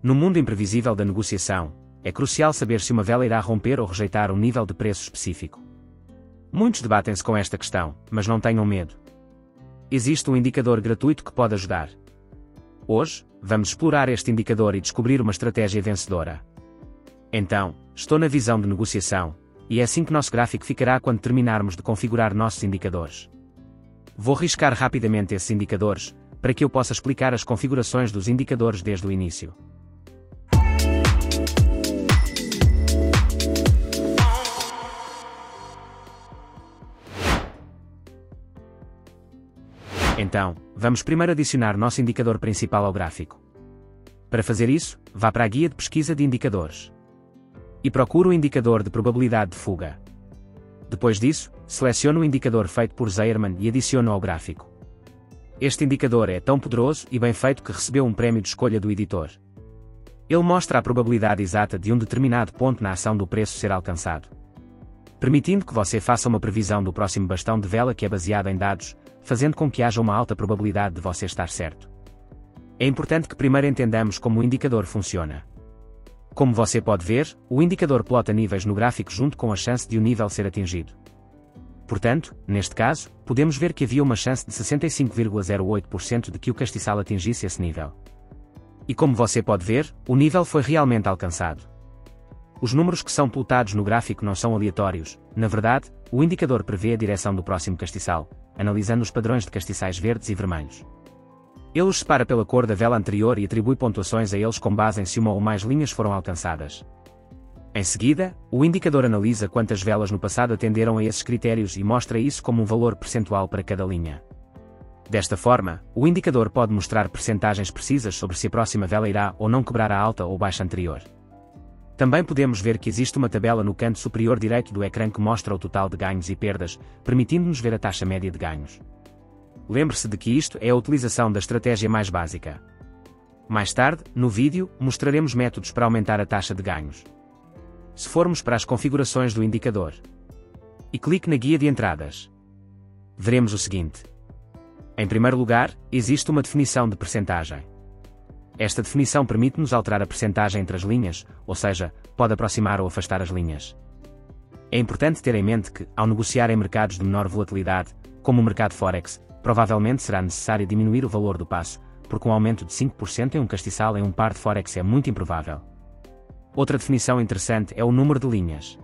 No mundo imprevisível da negociação, é crucial saber se uma vela irá romper ou rejeitar um nível de preço específico. Muitos debatem-se com esta questão, mas não tenham medo. Existe um indicador gratuito que pode ajudar. Hoje, vamos explorar este indicador e descobrir uma estratégia vencedora. Então, estou na visão de negociação, e é assim que nosso gráfico ficará quando terminarmos de configurar nossos indicadores. Vou riscar rapidamente esses indicadores, para que eu possa explicar as configurações dos indicadores desde o início. Então, vamos primeiro adicionar nosso indicador principal ao gráfico. Para fazer isso, vá para a guia de pesquisa de indicadores. E procure o indicador de probabilidade de fuga. Depois disso, selecione o indicador feito por Zeyerman e adicione-o ao gráfico. Este indicador é tão poderoso e bem feito que recebeu um prémio de escolha do editor. Ele mostra a probabilidade exata de um determinado ponto na ação do preço ser alcançado, permitindo que você faça uma previsão do próximo bastão de vela que é baseada em dados, fazendo com que haja uma alta probabilidade de você estar certo. É importante que primeiro entendamos como o indicador funciona. Como você pode ver, o indicador plota níveis no gráfico junto com a chance de um nível ser atingido. Portanto, neste caso, podemos ver que havia uma chance de 65,08% de que o castiçal atingisse esse nível. E como você pode ver, o nível foi realmente alcançado. Os números que são plotados no gráfico não são aleatórios, na verdade, o indicador prevê a direção do próximo castiçal, analisando os padrões de castiçais verdes e vermelhos. Ele os separa pela cor da vela anterior e atribui pontuações a eles com base em se uma ou mais linhas foram alcançadas. Em seguida, o indicador analisa quantas velas no passado atenderam a esses critérios e mostra isso como um valor percentual para cada linha. Desta forma, o indicador pode mostrar percentagens precisas sobre se a próxima vela irá ou não quebrar a alta ou baixa anterior. Também podemos ver que existe uma tabela no canto superior direito do ecrã que mostra o total de ganhos e perdas, permitindo-nos ver a taxa média de ganhos. Lembre-se de que isto é a utilização da estratégia mais básica. Mais tarde, no vídeo, mostraremos métodos para aumentar a taxa de ganhos. Se formos para as configurações do indicador e clique na guia de entradas, veremos o seguinte. Em primeiro lugar, existe uma definição de percentagem. Esta definição permite-nos alterar a percentagem entre as linhas, ou seja, pode aproximar ou afastar as linhas. É importante ter em mente que, ao negociar em mercados de menor volatilidade, como o mercado Forex, provavelmente será necessário diminuir o valor do passo, porque um aumento de 5% em um castiçal em um par de Forex é muito improvável. Outra definição interessante é o número de linhas.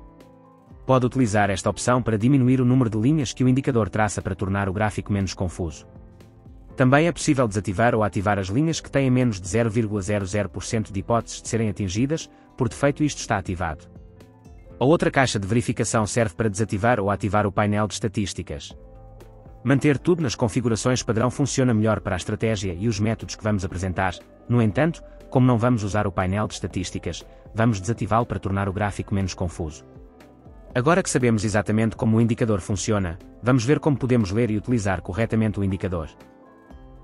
Pode utilizar esta opção para diminuir o número de linhas que o indicador traça para tornar o gráfico menos confuso. Também é possível desativar ou ativar as linhas que têm menos de 0,00% de hipóteses de serem atingidas, por defeito isto está ativado. A outra caixa de verificação serve para desativar ou ativar o painel de estatísticas. Manter tudo nas configurações padrão funciona melhor para a estratégia e os métodos que vamos apresentar. No entanto, como não vamos usar o painel de estatísticas, vamos desativá-lo para tornar o gráfico menos confuso. Agora que sabemos exatamente como o indicador funciona, vamos ver como podemos ler e utilizar corretamente o indicador.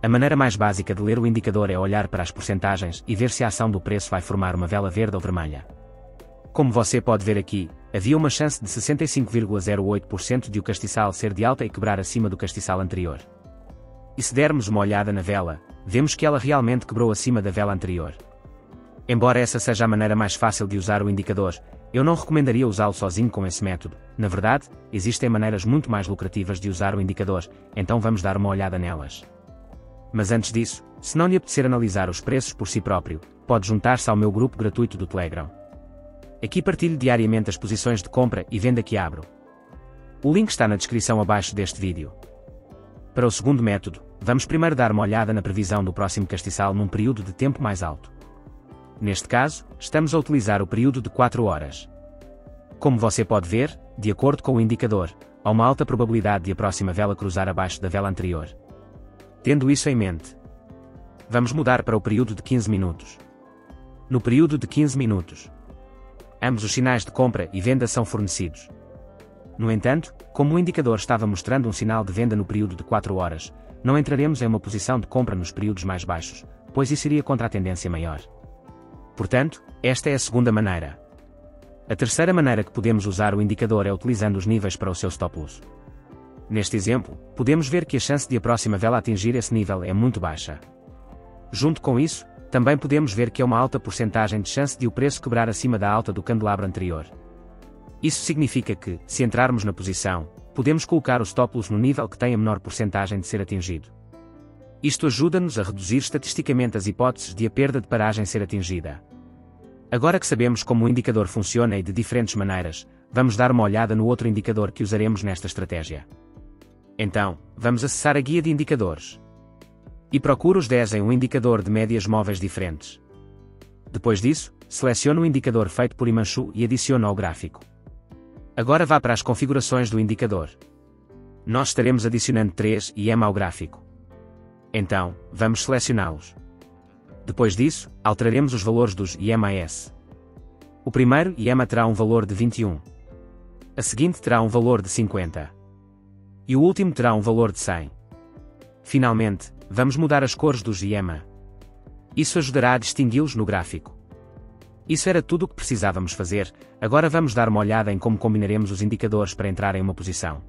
A maneira mais básica de ler o indicador é olhar para as percentagens e ver se a ação do preço vai formar uma vela verde ou vermelha. Como você pode ver aqui, havia uma chance de 65,08% de o castiçal ser de alta e quebrar acima do castiçal anterior. E se dermos uma olhada na vela, vemos que ela realmente quebrou acima da vela anterior. Embora essa seja a maneira mais fácil de usar o indicador, eu não recomendaria usá-lo sozinho com esse método. Na verdade, existem maneiras muito mais lucrativas de usar o indicador, então vamos dar uma olhada nelas. Mas antes disso, se não lhe apetecer analisar os preços por si próprio, pode juntar-se ao meu grupo gratuito do Telegram. Aqui partilho diariamente as posições de compra e venda que abro. O link está na descrição abaixo deste vídeo. Para o segundo método, vamos primeiro dar uma olhada na previsão do próximo castiçal num período de tempo mais alto. Neste caso, estamos a utilizar o período de 4 horas. Como você pode ver, de acordo com o indicador, há uma alta probabilidade de a próxima vela cruzar abaixo da vela anterior. Tendo isso em mente, vamos mudar para o período de 15 minutos. No período de 15 minutos, ambos os sinais de compra e venda são fornecidos. No entanto, como o indicador estava mostrando um sinal de venda no período de 4 horas, não entraremos em uma posição de compra nos períodos mais baixos, pois isso iria contra a tendência maior. Portanto, esta é a segunda maneira. A terceira maneira que podemos usar o indicador é utilizando os níveis para o seu stop loss. Neste exemplo, podemos ver que a chance de a próxima vela atingir esse nível é muito baixa. Junto com isso, também podemos ver que há uma alta porcentagem de chance de o preço quebrar acima da alta do candelabro anterior. Isso significa que, se entrarmos na posição, podemos colocar o stop loss no nível que tem a menor porcentagem de ser atingido. Isto ajuda-nos a reduzir estatisticamente as hipóteses de a perda de paragem ser atingida. Agora que sabemos como o indicador funciona e de diferentes maneiras, vamos dar uma olhada no outro indicador que usaremos nesta estratégia. Então, vamos acessar a guia de indicadores. E procure os 10 em um indicador de médias móveis diferentes. Depois disso, selecione o indicador feito por Imanchu e adicione ao gráfico. Agora vá para as configurações do indicador. Nós estaremos adicionando 3 EMA ao gráfico. Então, vamos selecioná-los. Depois disso, alteraremos os valores dos EMAs. O primeiro EMA terá um valor de 21. A seguinte terá um valor de 50. E o último terá um valor de 100. Finalmente, vamos mudar as cores dos EMA. Isso ajudará a distingui-los no gráfico. Isso era tudo o que precisávamos fazer, agora vamos dar uma olhada em como combinaremos os indicadores para entrar em uma posição.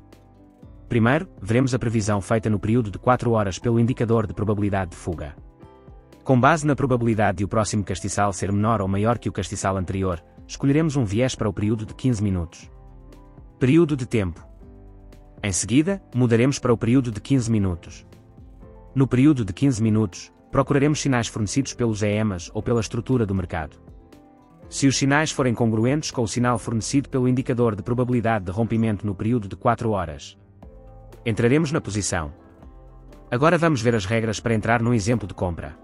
Primeiro, veremos a previsão feita no período de 4 horas pelo indicador de probabilidade de fuga. Com base na probabilidade de o próximo castiçal ser menor ou maior que o castiçal anterior, escolheremos um viés para o período de 15 minutos. Período de tempo. Em seguida, mudaremos para o período de 15 minutos. No período de 15 minutos, procuraremos sinais fornecidos pelos EMAs ou pela estrutura do mercado. Se os sinais forem congruentes com o sinal fornecido pelo indicador de probabilidade de rompimento no período de 4 horas, entraremos na posição. Agora vamos ver as regras para entrar num exemplo de compra.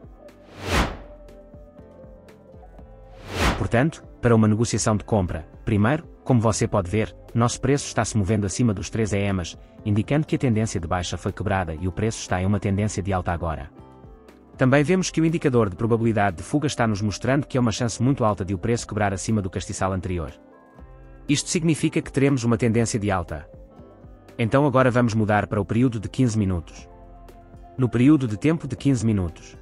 Portanto, para uma negociação de compra, primeiro, como você pode ver, nosso preço está se movendo acima dos 3 EMAs, indicando que a tendência de baixa foi quebrada e o preço está em uma tendência de alta agora. Também vemos que o indicador de probabilidade de fuga está nos mostrando que há uma chance muito alta de o preço quebrar acima do castiçal anterior. Isto significa que teremos uma tendência de alta. Então agora vamos mudar para o período de 15 minutos. No período de tempo de 15 minutos,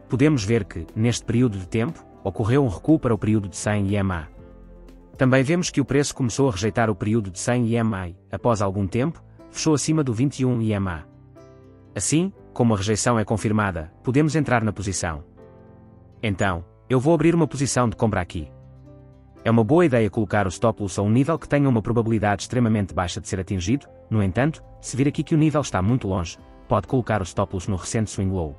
podemos ver que, neste período de tempo, ocorreu um recuo para o período de 100 EMA. Também vemos que o preço começou a rejeitar o período de 100 EMA e, após algum tempo, fechou acima do 21 EMA. Assim, como a rejeição é confirmada, podemos entrar na posição. Então, eu vou abrir uma posição de compra aqui. É uma boa ideia colocar o stop loss a um nível que tenha uma probabilidade extremamente baixa de ser atingido, no entanto, se vir aqui que o nível está muito longe, pode colocar o stop loss no recente swing low.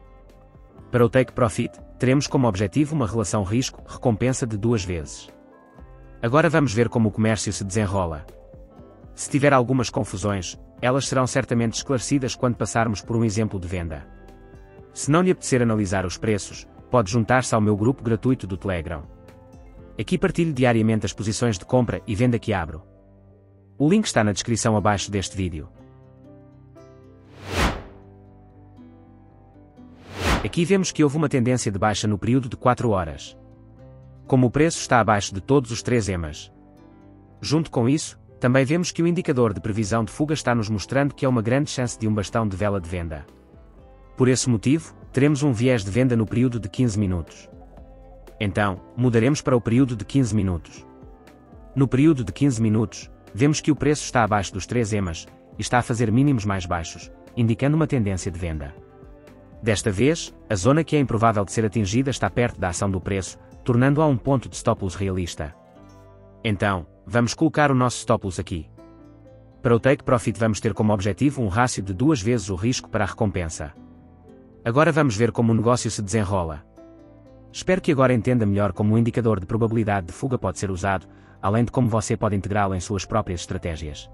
Para o take profit, teremos como objetivo uma relação risco-recompensa de 2 vezes. Agora vamos ver como o comércio se desenrola. Se tiver algumas confusões, elas serão certamente esclarecidas quando passarmos por um exemplo de venda. Se não lhe apetecer analisar os preços, pode juntar-se ao meu grupo gratuito do Telegram. Aqui partilho diariamente as posições de compra e venda que abro. O link está na descrição abaixo deste vídeo. Aqui vemos que houve uma tendência de baixa no período de 4 horas. Como o preço está abaixo de todos os 3 EMAs. Junto com isso, também vemos que o indicador de previsão de fuga está nos mostrando que há uma grande chance de um bastão de vela de venda. Por esse motivo, teremos um viés de venda no período de 15 minutos. Então, mudaremos para o período de 15 minutos. No período de 15 minutos, vemos que o preço está abaixo dos 3 EMAs, e está a fazer mínimos mais baixos, indicando uma tendência de venda. Desta vez, a zona que é improvável de ser atingida está perto da ação do preço, tornando-a um ponto de stop loss realista. Então, vamos colocar o nosso stop loss aqui. Para o take profit vamos ter como objetivo um rácio de 2 vezes o risco para a recompensa. Agora vamos ver como o negócio se desenrola. Espero que agora entenda melhor como o indicador de probabilidade de fuga pode ser usado, além de como você pode integrá-lo em suas próprias estratégias.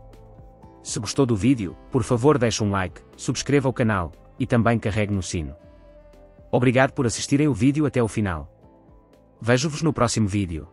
Se gostou do vídeo, por favor deixe um like, subscreva o canal, e também carregue no sino. Obrigado por assistirem o vídeo até o final. Vejo-vos no próximo vídeo.